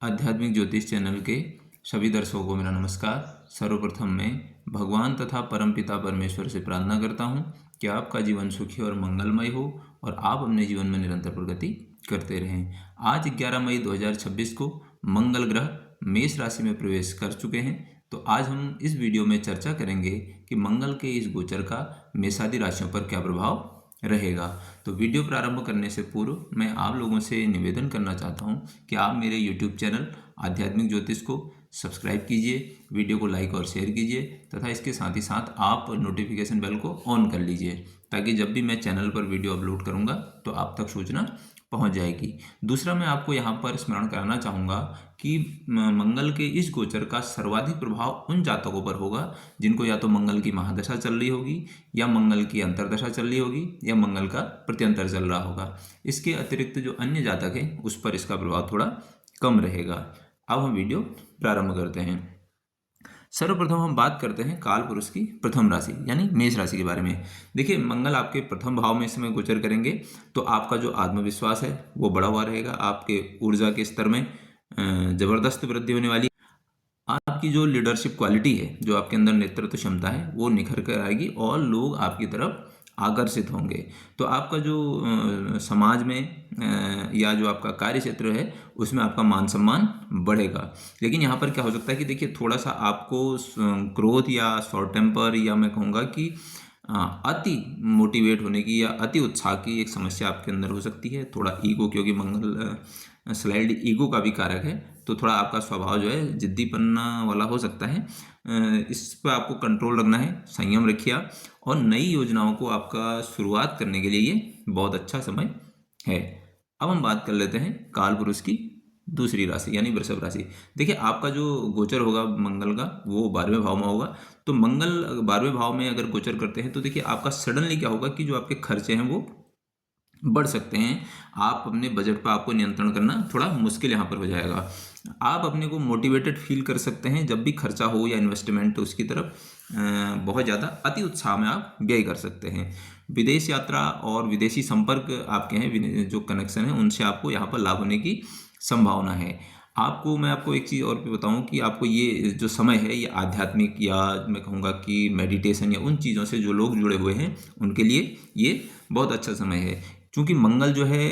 आध्यात्मिक ज्योतिष चैनल के सभी दर्शकों को मेरा नमस्कार। सर्वप्रथम मैं भगवान तथा परमपिता परमेश्वर से प्रार्थना करता हूँ कि आपका जीवन सुखी और मंगलमय हो और आप अपने जीवन में निरंतर प्रगति करते रहें। आज 11 मई 2026 को मंगल ग्रह मेष राशि में प्रवेश कर चुके हैं। तो आज हम इस वीडियो में चर्चा करेंगे कि मंगल के इस गोचर का मेषादि राशियों पर क्या प्रभाव रहेगा। तो वीडियो प्रारंभ करने से पूर्व मैं आप लोगों से निवेदन करना चाहता हूं कि आप मेरे YouTube चैनल आध्यात्मिक ज्योतिष को सब्सक्राइब कीजिए, वीडियो को लाइक और शेयर कीजिए तथा इसके साथ ही साथ आप नोटिफिकेशन बेल को ऑन कर लीजिए ताकि जब भी मैं चैनल पर वीडियो अपलोड करूंगा तो आप तक सूचना पहुंच जाएगी। दूसरा, मैं आपको यहाँ पर स्मरण कराना चाहूँगा कि मंगल के इस गोचर का सर्वाधिक प्रभाव उन जातकों पर होगा जिनको या तो मंगल की महादशा चल रही होगी या मंगल की अंतर्दशा चल रही होगी या मंगल का प्रत्यंतर चल रहा होगा। इसके अतिरिक्त जो अन्य जातक हैं उस पर इसका प्रभाव थोड़ा कम रहेगा। अब हम वीडियो प्रारंभ करते हैं। सर्वप्रथम हम बात करते हैं काल पुरुष की प्रथम राशि यानी मेष राशि के बारे में। देखिए, मंगल आपके प्रथम भाव में इस समय गोचर करेंगे तो आपका जो आत्मविश्वास है वो बढ़ा हुआ रहेगा। आपके ऊर्जा के स्तर में जबरदस्त वृद्धि होने वाली। आपकी जो लीडरशिप क्वालिटी है, जो आपके अंदर नेतृत्व क्षमता है, वो निखर कर आएगी और लोग आपकी तरफ आकर्षित होंगे। तो आपका जो समाज में या जो आपका कार्य क्षेत्र है उसमें आपका मान सम्मान बढ़ेगा। लेकिन यहाँ पर क्या हो सकता है कि देखिए, थोड़ा सा आपको क्रोध या शॉर्ट टेम्पर या मैं कहूँगा कि अति मोटिवेट होने की या अति उत्साह की एक समस्या आपके अंदर हो सकती है। थोड़ा ईगो, क्योंकि मंगल स्लाइड ईगो का भी कारक है, तो थोड़ा आपका स्वभाव जो है जिद्दीपन्ना वाला हो सकता है। इस पर आपको कंट्रोल रखना है, संयम रखिए और नई योजनाओं को आपका शुरुआत करने के लिए ये बहुत अच्छा समय है। अब हम बात कर लेते हैं काल पुरुष की दूसरी राशि यानी वृषभ राशि। देखिए, आपका जो गोचर होगा मंगल का वो 12वें भाव में होगा। तो मंगल 12वें भाव में अगर गोचर करते हैं तो देखिए, आपका सडनली क्या होगा कि जो आपके खर्चे हैं वो बढ़ सकते हैं। आप अपने बजट पर आपको नियंत्रण करना थोड़ा मुश्किल यहाँ पर हो जाएगा। आप अपने को मोटिवेटेड फील कर सकते हैं जब भी खर्चा हो या इन्वेस्टमेंट, तो उसकी तरफ बहुत ज़्यादा अति उत्साह में आप व्यय कर सकते हैं। विदेश यात्रा और विदेशी संपर्क आपके हैं, जो कनेक्शन है उनसे आपको यहाँ पर लाभ होने की संभावना है। मैं आपको एक चीज़ और भी बताऊं कि आपको ये जो समय है ये आध्यात्मिक या मैं कहूँगा कि मेडिटेशन या उन चीज़ों से जो लोग जुड़े हुए हैं उनके लिए ये बहुत अच्छा समय है। क्योंकि मंगल जो है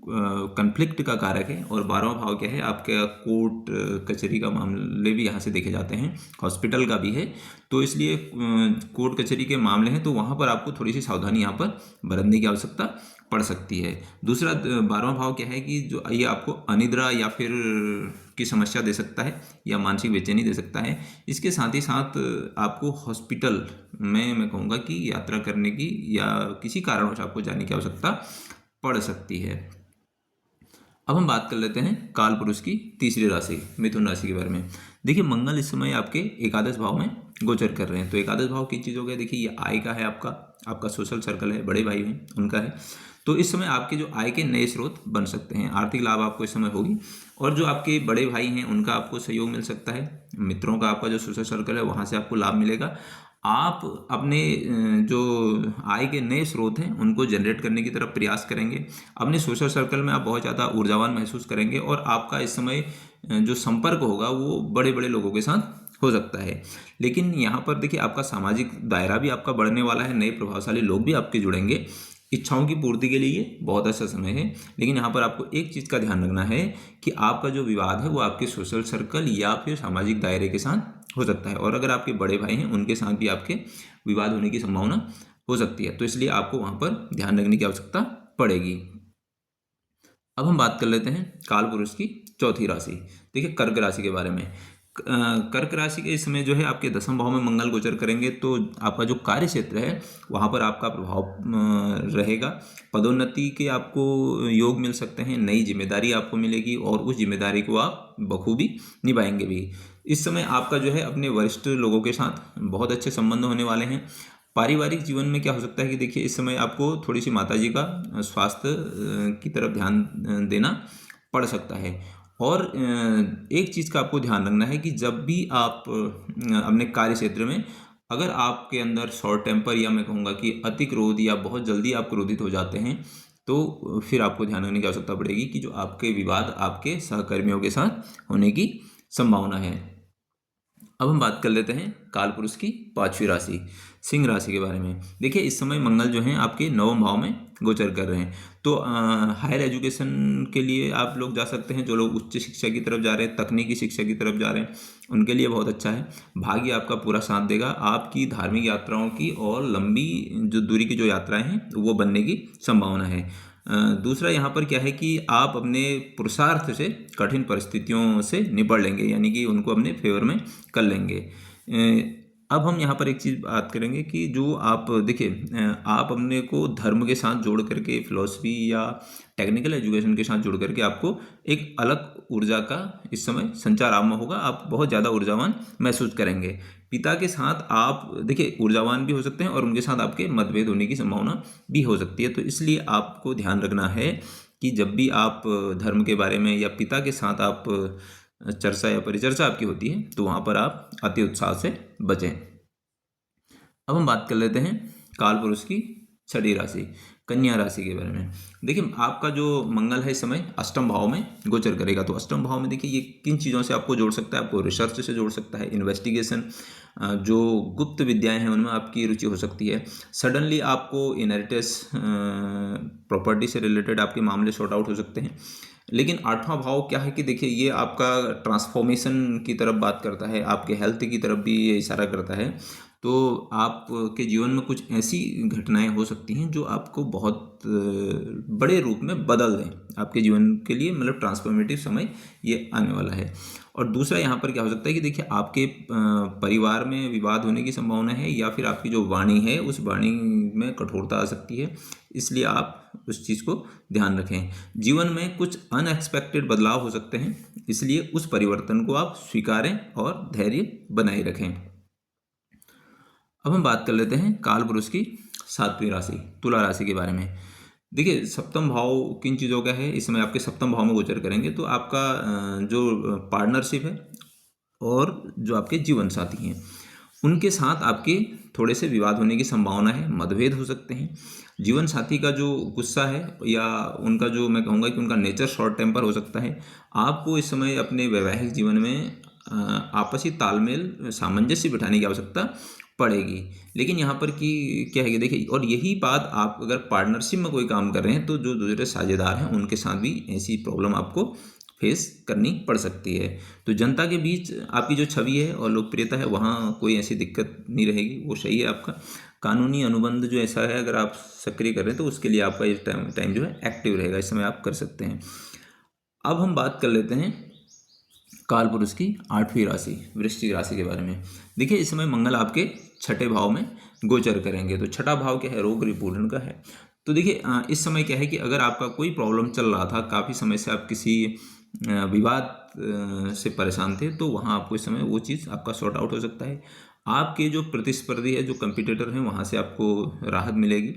कन्फ्लिक्ट का कारक है और 12वां भाव क्या है आपका कोर्ट कचहरी का मामले भी यहाँ से देखे जाते हैं, हॉस्पिटल का भी है। तो इसलिए कोर्ट कचहरी के मामले हैं तो वहाँ पर आपको थोड़ी सी सावधानी यहाँ पर बरतने की आवश्यकता पड़ सकती है। दूसरा, 12वां भाव क्या है कि जो ये आपको अनिद्रा या फिर की समस्या दे सकता है या मानसिक बेचैनी दे सकता है। इसके साथ ही साथ आपको हॉस्पिटल में मैं कहूँगा कि यात्रा करने की या किसी कारणवश आपको जाने की आवश्यकता पड़ सकती है। अब हम बात कर लेते हैं काल पुरुष की तीसरी राशि मिथुन राशि के बारे में। देखिए, मंगल इस समय आपके एकादश भाव में गोचर कर रहे हैं। तो एकादश भाव की चीज़ हो गया, देखिए ये आय का है, आपका सोशल सर्कल है, बड़े भाई हैं उनका है। तो इस समय आपके जो आय के नए स्रोत बन सकते हैं, आर्थिक लाभ आपको इस समय होगी और जो आपके बड़े भाई हैं उनका आपको सहयोग मिल सकता है। मित्रों का आपका जो सोशल सर्कल है वहाँ से आपको लाभ मिलेगा। आप अपने जो आय के नए स्रोत हैं उनको जनरेट करने की तरफ प्रयास करेंगे। अपने सोशल सर्कल में आप बहुत ज़्यादा ऊर्जावान महसूस करेंगे और आपका इस समय जो संपर्क होगा वो बड़े बड़े लोगों के साथ हो सकता है। लेकिन यहाँ पर देखिए, आपका सामाजिक दायरा भी आपका बढ़ने वाला है, नए प्रभावशाली लोग भी आपके जुड़ेंगे। इच्छाओं की पूर्ति के लिए बहुत अच्छा समय है। लेकिन यहाँ पर आपको एक चीज़ का ध्यान रखना है कि आपका जो विवाद है वो आपके सोशल सर्कल या फिर सामाजिक दायरे के साथ हो सकता है और अगर आपके बड़े भाई हैं उनके साथ भी आपके विवाद होने की संभावना हो सकती है। तो इसलिए आपको वहाँ पर ध्यान रखने की आवश्यकता पड़ेगी। अब हम बात कर लेते हैं काल पुरुष की चौथी राशि, देखिए कर्क राशि के बारे में। कर्क राशि के इस समय जो है आपके 10वें भाव में मंगल गोचर करेंगे तो आपका जो कार्य क्षेत्र है वहाँ पर आपका प्रभाव रहेगा। पदोन्नति के आपको योग मिल सकते हैं, नई जिम्मेदारी आपको मिलेगी और उस जिम्मेदारी को आप बखूबी निभाएंगे भी। इस समय आपका जो है अपने वरिष्ठ लोगों के साथ बहुत अच्छे संबंध होने वाले हैं। पारिवारिक जीवन में क्या हो सकता है कि देखिए, इस समय आपको थोड़ी सी माताजी का स्वास्थ्य की तरफ ध्यान देना पड़ सकता है। और एक चीज़ का आपको ध्यान रखना है कि जब भी आप अपने कार्य क्षेत्र में अगर आपके अंदर शॉर्ट टेम्पर या मैं कहूँगा कि अति क्रोध या बहुत जल्दी आप क्रोधित हो जाते हैं तो फिर आपको ध्यान रखने की आवश्यकता पड़ेगी कि जो आपके विवाद आपके सहकर्मियों के साथ होने की संभावना है। अब हम बात कर लेते हैं कालपुरुष की 5वीं राशि सिंह राशि के बारे में। देखिए इस समय मंगल जो हैं आपके 9वें भाव में गोचर कर रहे हैं, तो हायर एजुकेशन के लिए आप लोग जा सकते हैं। जो लोग उच्च शिक्षा की तरफ जा रहे हैं, तकनीकी शिक्षा की तरफ जा रहे हैं, उनके लिए बहुत अच्छा है। भाग्य आपका पूरा साथ देगा। आपकी धार्मिक यात्राओं की और लंबी जो दूरी की जो यात्राएं हैं वो बनने की संभावना है। दूसरा यहाँ पर क्या है कि आप अपने पुरुषार्थ से कठिन परिस्थितियों से निपट लेंगे, यानी कि उनको अपने फेवर में कर लेंगे। अब हम यहाँ पर एक चीज़ बात करेंगे कि जो आप देखिए आप अपने को धर्म के साथ जोड़ करके, फिलॉसफी या टेक्निकल एजुकेशन के साथ जुड़ करके आपको एक अलग ऊर्जा का इस समय संचार आरंभ होगा। आप बहुत ज़्यादा ऊर्जावान महसूस करेंगे। पिता के साथ आप देखिए ऊर्जावान भी हो सकते हैं और उनके साथ आपके मतभेद होने की संभावना भी हो सकती है। तो इसलिए आपको ध्यान रखना है कि जब भी आप धर्म के बारे में या पिता के साथ आप चर्चा या परिचर्चा आपकी होती है तो वहाँ पर आप अति उत्साह से बचें। अब हम बात कर लेते हैं कालपुरुष की 6ठी राशि कन्या राशि के बारे में। देखिए आपका जो मंगल है इस समय अष्टम भाव में गोचर करेगा। तो अष्टम भाव में देखिए ये किन चीज़ों से आपको जोड़ सकता है? आपको रिसर्च से जोड़ सकता है, इन्वेस्टिगेशन, जो गुप्त विद्याएं हैं उनमें आपकी रुचि हो सकती है। सडनली आपको इनहेरिटेंस प्रॉपर्टी से रिलेटेड आपके मामले सॉर्ट आउट हो सकते हैं। लेकिन 8वां भाव क्या है कि देखिए ये आपका ट्रांसफॉर्मेशन की तरफ बात करता है, आपके हेल्थ की तरफ भी ये इशारा करता है। तो आपके जीवन में कुछ ऐसी घटनाएं हो सकती हैं जो आपको बहुत बड़े रूप में बदल दें। आपके जीवन के लिए मतलब ट्रांसफॉर्मेटिव समय ये आने वाला है। और दूसरा यहाँ पर क्या हो सकता है कि देखिए आपके परिवार में विवाद होने की संभावना है, या फिर आपकी जो वाणी है उस वाणी में कठोरता आ सकती है। इसलिए आप उस चीज़ को ध्यान रखें। जीवन में कुछ अनएक्सपेक्टेड बदलाव हो सकते हैं, इसलिए उस परिवर्तन को आप स्वीकारें और धैर्य बनाए रखें। अब हम बात कर लेते हैं कालपुरुष की 7वीं राशि तुला राशि के बारे में। देखिए सप्तम भाव किन चीज़ों का है? इस समय आपके सप्तम भाव में गोचर करेंगे तो आपका जो पार्टनरशिप है और जो आपके जीवन साथी हैं उनके साथ आपके थोड़े से विवाद होने की संभावना है, मतभेद हो सकते हैं। जीवन साथी का जो गुस्सा है या उनका जो मैं कहूँगा कि उनका नेचर शॉर्ट टेम्पर हो सकता है। आपको इस समय अपने वैवाहिक जीवन में आपसी तालमेल, सामंजस्य बिठाने की आवश्यकता पड़ेगी। लेकिन यहाँ पर कि क्या है कि देखिए, और यही बात आप अगर पार्टनरशिप में कोई काम कर रहे हैं तो जो दूसरे साझेदार हैं उनके साथ भी ऐसी प्रॉब्लम आपको फेस करनी पड़ सकती है। तो जनता के बीच आपकी जो छवि है और लोकप्रियता है वहाँ कोई ऐसी दिक्कत नहीं रहेगी, वो सही है आपका। कानूनी अनुबंध जो ऐसा है अगर आप सक्रिय कर रहे हैं तो उसके लिए आपका ये टाइम जो है एक्टिव रहेगा, इस समय आप कर सकते हैं। अब हम बात कर लेते हैं कालपुरुष की 8वीं राशि वृश्चिक राशि के बारे में। देखिए इस समय मंगल आपके 6ठे भाव में गोचर करेंगे। तो 6ठा भाव क्या है? रोग रिपूरण का है। तो देखिए इस समय क्या है कि अगर आपका कोई प्रॉब्लम चल रहा था, काफ़ी समय से आप किसी विवाद से परेशान थे, तो वहाँ आपको इस समय वो चीज़ आपका सॉर्ट आउट हो सकता है। आपके जो प्रतिस्पर्धी है, जो कंपटीटर हैं, वहाँ से आपको राहत मिलेगी।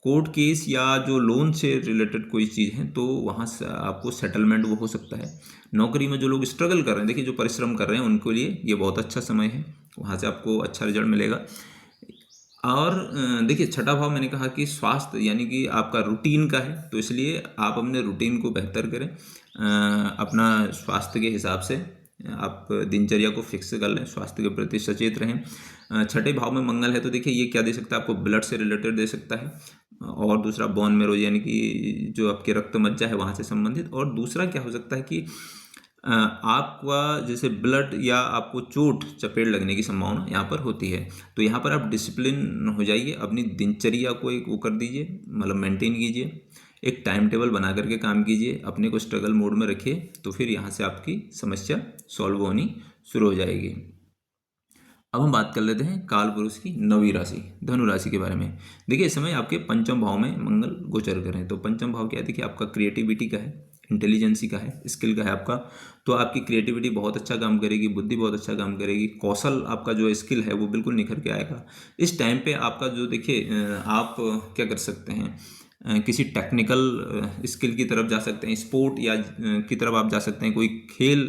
कोर्ट केस या जो लोन से रिलेटेड कोई चीज़ है तो वहाँ से आपको सेटलमेंट वो हो सकता है। नौकरी में जो लोग स्ट्रगल कर रहे हैं, देखिए जो परिश्रम कर रहे हैं उनके लिए ये बहुत अच्छा समय है, वहाँ से आपको अच्छा रिजल्ट मिलेगा। और देखिए 6ठा भाव मैंने कहा कि स्वास्थ्य यानी कि आपका रूटीन का है, तो इसलिए आप अपने रूटीन को बेहतर करें। अपना स्वास्थ्य के हिसाब से आप दिनचर्या को फिक्स कर लें, स्वास्थ्य के प्रति सचेत रहें। 6ठे भाव में मंगल है तो देखिए ये क्या दे सकता है आपको? ब्लड से रिलेटेड दे सकता है। और दूसरा बोन मैरो यानी कि जो आपके रक्त मज्जा है वहाँ से संबंधित। और दूसरा क्या हो सकता है कि आपका जैसे ब्लड या आपको चोट चपेट लगने की संभावना यहाँ पर होती है। तो यहाँ पर आप डिसिप्लिन हो जाइए, अपनी दिनचर्या को एक वो कर दीजिए, मतलब मेंटेन कीजिए, एक टाइम टेबल बना करके काम कीजिए, अपने को स्ट्रगल मोड में रखिए, तो फिर यहाँ से आपकी समस्या सॉल्व होनी शुरू हो जाएगी। अब हम बात कर लेते हैं कालपुरुष की 9वीं राशि धनु राशि के बारे में। देखिए इस समय आपके पंचम भाव में मंगल गोचर कर रहे हैं। तो पंचम भाव क्या है? देखिए आपका क्रिएटिविटी का है, इंटेलिजेंसी का है, स्किल का है आपका। तो आपकी क्रिएटिविटी बहुत अच्छा काम करेगी, बुद्धि बहुत अच्छा काम करेगी, कौशल आपका जो स्किल है वो बिल्कुल निखर के आएगा। इस टाइम पे आपका जो देखिए आप क्या कर सकते हैं, किसी टेक्निकल स्किल की तरफ जा सकते हैं, स्पोर्ट या की तरफ आप जा सकते हैं। कोई खेल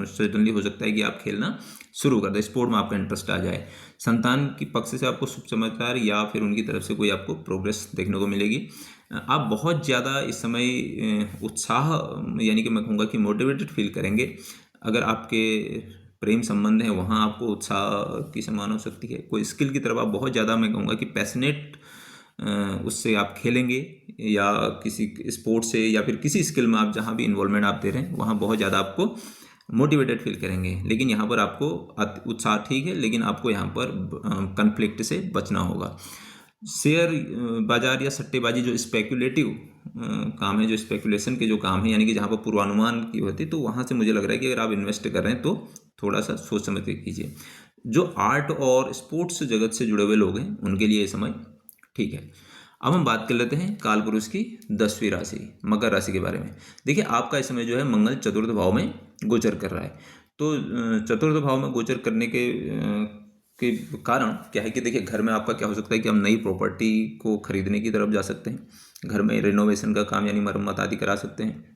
सडनली हो सकता है कि आप खेलना शुरू कर दें, स्पोर्ट में आपका इंटरेस्ट आ जाए। संतान की पक्ष से आपको शुभ समाचार या फिर उनकी तरफ से कोई आपको प्रोग्रेस देखने को मिलेगी। आप बहुत ज़्यादा इस समय उत्साह यानी कि मैं कहूँगा कि मोटिवेटेड फील करेंगे। अगर आपके प्रेम संबंध है वहाँ आपको उत्साह की समान हो सकती है। कोई स्किल की तरफ आप बहुत ज़्यादा मैं कहूँगा कि पैशनेट उससे आप खेलेंगे, या किसी स्पोर्ट्स से या फिर किसी स्किल में आप जहाँ भी इन्वॉल्वमेंट आप दे रहे हैं वहाँ बहुत ज़्यादा आपको मोटिवेटेड फील करेंगे। लेकिन यहाँ पर आपको उत्साह ठीक है, लेकिन आपको यहाँ पर कन्फ्लिक्ट से बचना होगा। शेयर बाजार या सट्टेबाजी जो स्पेकुलेटिव काम है, जो स्पेकुलेशन के जो काम है, यानी कि जहाँ पर पूर्वानुमान की होती है, तो वहाँ से मुझे लग रहा है कि अगर आप इन्वेस्ट कर रहे हैं तो थोड़ा सा सोच समझ के कीजिए। जो आर्ट और स्पोर्ट्स जगत से जुड़े हुए लोग हैं उनके लिए ये समय ठीक है। अब हम बात कर लेते हैं काल पुरुष की 10वीं राशि मकर राशि के बारे में। देखिए, आपका इस समय जो है मंगल चतुर्थ भाव में गोचर कर रहा है। तो चतुर्थ भाव में गोचर करने के कारण क्या है कि देखिए, घर में आपका क्या हो सकता है कि हम नई प्रॉपर्टी को खरीदने की तरफ जा सकते हैं। घर में रिनोवेशन का काम यानी मरम्मत आदि करा सकते हैं।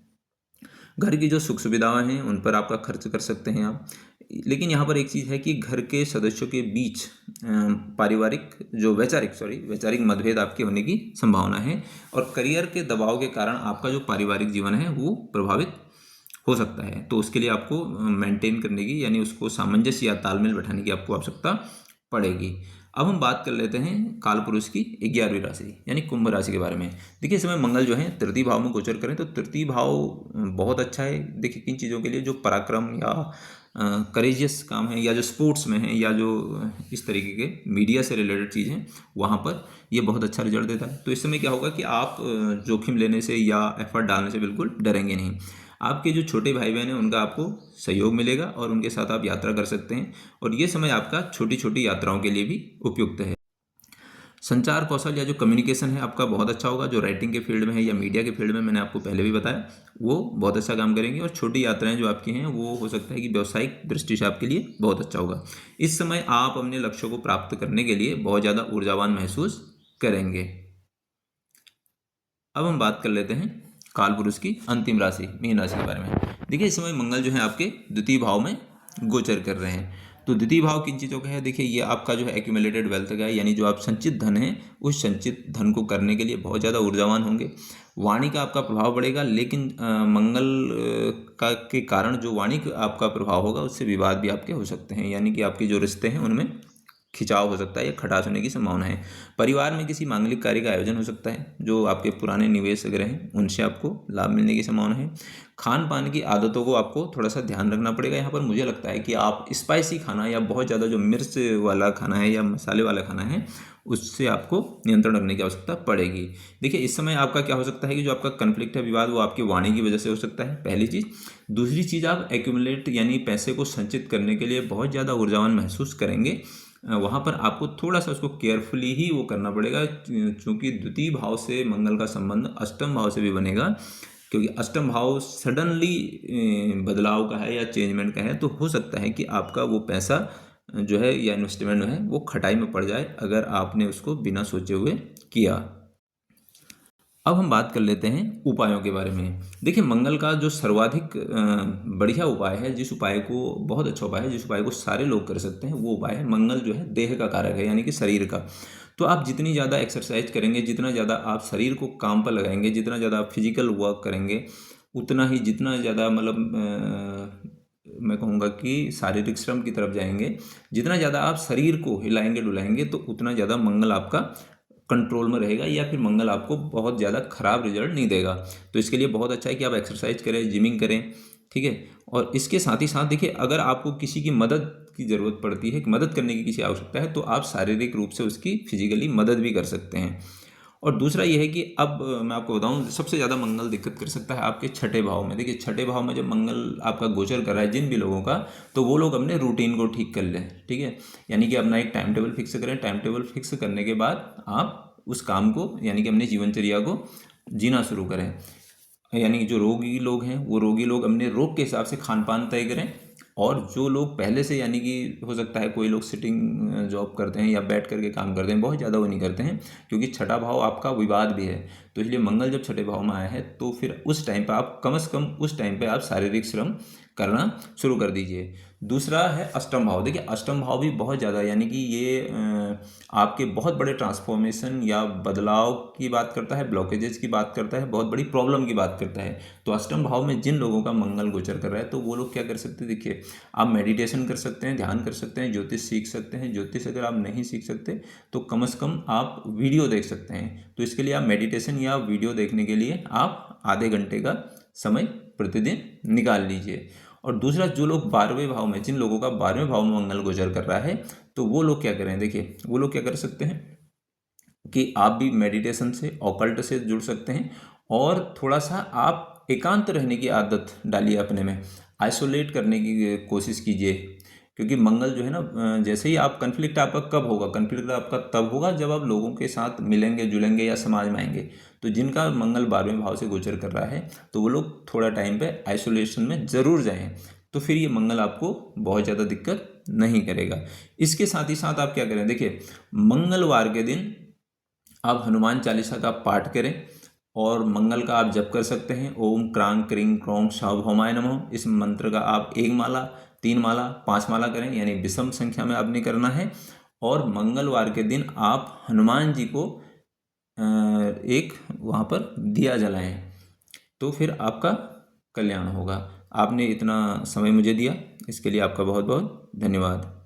घर की जो सुख सुविधाएं हैं उन पर आपका खर्च कर सकते हैं आप। लेकिन यहाँ पर एक चीज़ है कि घर के सदस्यों के बीच वैचारिक मतभेद आपके होने की संभावना है। और करियर के दबाव के कारण आपका जो पारिवारिक जीवन है वो प्रभावित हो सकता है। तो उसके लिए आपको मेंटेन करने की, यानी उसको सामंजस्य या तालमेल बैठाने की आपको आवश्यकता पड़ेगी। अब हम बात कर लेते हैं काल पुरुष की 11वीं राशि यानी कुंभ राशि के बारे में। देखिए, इस समय मंगल जो है तृतीय भाव में गोचर करें तो तृतीय भाव बहुत अच्छा है। देखिए, किन चीज़ों के लिए, जो पराक्रम या करेजियस काम है, या जो स्पोर्ट्स में है, या जो इस तरीके के मीडिया से रिलेटेड चीज़ हैं, वहाँ पर ये बहुत अच्छा रिजल्ट देता है। तो इस समय क्या होगा कि आप जोखिम लेने से या एफर्ट डालने से बिल्कुल डरेंगे नहीं। आपके जो छोटे भाई बहन हैं उनका आपको सहयोग मिलेगा और उनके साथ आप यात्रा कर सकते हैं। और ये समय आपका छोटी छोटी यात्राओं के लिए भी उपयुक्त है। संचार कौशल या जो कम्युनिकेशन है आपका बहुत अच्छा होगा। जो राइटिंग के फील्ड में है या मीडिया के फील्ड में, मैंने आपको पहले भी बताया, वो बहुत अच्छा काम करेंगे। और छोटी यात्राएं जो आपकी हैं वो हो सकता है कि व्यावसायिक दृष्टि से आपके लिए बहुत अच्छा होगा। इस समय आप अपने लक्ष्यों को प्राप्त करने के लिए बहुत ज़्यादा ऊर्जावान महसूस करेंगे। अब हम बात कर लेते हैं काल पुरुष की अंतिम राशि मीन राशि के बारे में। देखिए, इस समय मंगल जो है आपके द्वितीय भाव में गोचर कर रहे हैं। तो द्वितीय भाव किन चीज़ों का है? देखिए, ये आपका जो है एक्यूमुलेटेड वेल्थ का है, यानी जो आप संचित धन है उस संचित धन को करने के लिए बहुत ज़्यादा ऊर्जावान होंगे। वाणी का आपका प्रभाव बढ़ेगा, लेकिन मंगल का के कारण जो वाणी का आपका प्रभाव होगा उससे विवाद भी आपके हो सकते हैं, यानी कि आपके जो रिश्ते हैं उनमें खिंचाव हो सकता है या खटास होने की संभावना है। परिवार में किसी मांगलिक कार्य का आयोजन हो सकता है। जो आपके पुराने निवेश वगैरह हैं उनसे आपको लाभ मिलने की संभावना है। खान पान की आदतों को आपको थोड़ा सा ध्यान रखना पड़ेगा। यहाँ पर मुझे लगता है कि आप स्पाइसी खाना या बहुत ज़्यादा जो मिर्च वाला खाना है या मसाले वाला खाना है उससे आपको नियंत्रण रखने की आवश्यकता पड़ेगी। देखिए, इस समय आपका क्या हो सकता है कि जो आपका कन्फ्लिक्ट है, विवाद, वो आपकी वाणी की वजह से हो सकता है, पहली चीज़। दूसरी चीज़, आप एक्यूमुलेट यानी पैसे को संचित करने के लिए बहुत ज़्यादा ऊर्जावान महसूस करेंगे। वहाँ पर आपको थोड़ा सा उसको केयरफुली ही वो करना पड़ेगा, क्योंकि द्वितीय भाव से मंगल का संबंध अष्टम भाव से भी बनेगा। क्योंकि अष्टम भाव सडनली बदलाव का है या चेंजमेंट का है, तो हो सकता है कि आपका वो पैसा जो है या इन्वेस्टमेंट है वो खटाई में पड़ जाए अगर आपने उसको बिना सोचे हुए किया। अब हम बात कर लेते हैं उपायों के बारे में। देखिए, मंगल का जो सर्वाधिक बढ़िया उपाय है, जिस उपाय को बहुत अच्छा उपाय है, जिस उपाय को सारे लोग कर सकते हैं, वो उपाय है मंगल जो है देह का कारक है, यानी कि शरीर का। तो आप जितनी ज़्यादा एक्सरसाइज करेंगे, जितना ज़्यादा आप शरीर को काम पर लगाएंगे, जितना ज़्यादा आप फिजिकल वर्क करेंगे, उतना ही जितना ज़्यादा मैं कहूँगा कि शारीरिक श्रम की तरफ जाएंगे, जितना ज़्यादा आप शरीर को हिलाएंगे डुलाएंगे, तो उतना ज़्यादा मंगल आपका कंट्रोल में रहेगा, या फिर मंगल आपको बहुत ज़्यादा खराब रिजल्ट नहीं देगा। तो इसके लिए बहुत अच्छा है कि आप एक्सरसाइज करें, जिमिंग करें, ठीक है। और इसके साथ ही साथ देखिए, अगर आपको किसी की मदद की ज़रूरत पड़ती है, मदद करने की किसी आवश्यकता है, तो आप शारीरिक रूप से उसकी फिजिकली मदद भी कर सकते हैं। और दूसरा ये है कि अब मैं आपको बताऊं, सबसे ज़्यादा मंगल दिक्कत कर सकता है आपके छठे भाव में। देखिए, छठे भाव में जब मंगल आपका गोचर कर रहा है जिन भी लोगों का, तो वो लोग अपने रूटीन को ठीक कर लें, ठीक है। यानी कि अपना एक टाइम टेबल फिक्स करें। टाइम टेबल फिक्स करने के बाद आप उस काम को, यानी कि अपनी जीवनचर्या को जीना शुरू करें। यानी कि जो रोगी लोग हैं वो रोगी लोग अपने रोग के हिसाब से खान पान तय करें। और जो लोग पहले से, यानी कि हो सकता है कोई लोग सिटिंग जॉब करते हैं या बैठ करके काम करते हैं, बहुत ज़्यादा वो नहीं करते हैं, क्योंकि छठा भाव आपका विवाद भी है। तो इसलिए मंगल जब छठे भाव में आया है तो फिर उस टाइम पर आप कम से कम उस टाइम पर आप शारीरिक श्रम करना शुरू कर दीजिए। दूसरा है अष्टम भाव। देखिए अष्टम भाव भी बहुत ज़्यादा, यानी कि ये आपके बहुत बड़े ट्रांसफॉर्मेशन या बदलाव की बात करता है, ब्लॉकेजेस की बात करता है, बहुत बड़ी प्रॉब्लम की बात करता है। तो अष्टम भाव में जिन लोगों का मंगल गोचर कर रहा है तो वो लोग क्या कर सकते हैं, देखिए आप मेडिटेशन कर सकते हैं, ध्यान कर सकते हैं, ज्योतिष सीख सकते हैं। ज्योतिष अगर आप नहीं सीख सकते तो कम से कम आप वीडियो देख सकते हैं। तो इसके लिए आप मेडिटेशन या वीडियो देखने के लिए आप आधे घंटे का समय प्रतिदिन निकाल लीजिए। और दूसरा, जो लोग 12वें भाव में, जिन लोगों का 12वें भाव में मंगल गोचर कर रहा है तो वो लोग क्या करें, देखिए वो लोग क्या कर सकते हैं कि आप भी मेडिटेशन से, ऑकल्ट से जुड़ सकते हैं और थोड़ा सा आप एकांत रहने की आदत डालिए अपने में, आइसोलेट करने की कोशिश कीजिए। क्योंकि मंगल जो है ना, जैसे ही आप, कन्फ्लिक्ट आपका कब होगा, कन्फ्लिक्ट आपका तब होगा जब आप लोगों के साथ मिलेंगे जुलेंगे या समाज में आएंगे। तो जिनका मंगल 12वें भाव से गोचर कर रहा है तो वो लोग थोड़ा टाइम पे आइसोलेशन में ज़रूर जाएं, तो फिर ये मंगल आपको बहुत ज़्यादा दिक्कत नहीं करेगा। इसके साथ ही साथ आप क्या करें, देखिए मंगलवार के दिन आप हनुमान चालीसा का पाठ करें और मंगल का आप जप कर सकते हैं। ओम क्रांग क्रिंग क्रोंग सार्वभौमाय नमः, इस मंत्र का आप 1 माला, 3 माला, 5 माला करें, यानी विषम संख्या में आपने करना है। और मंगलवार के दिन आप हनुमान जी को एक वहाँ पर दिया जलाएं, तो फिर आपका कल्याण होगा। आपने इतना समय मुझे दिया, इसके लिए आपका बहुत बहुत धन्यवाद।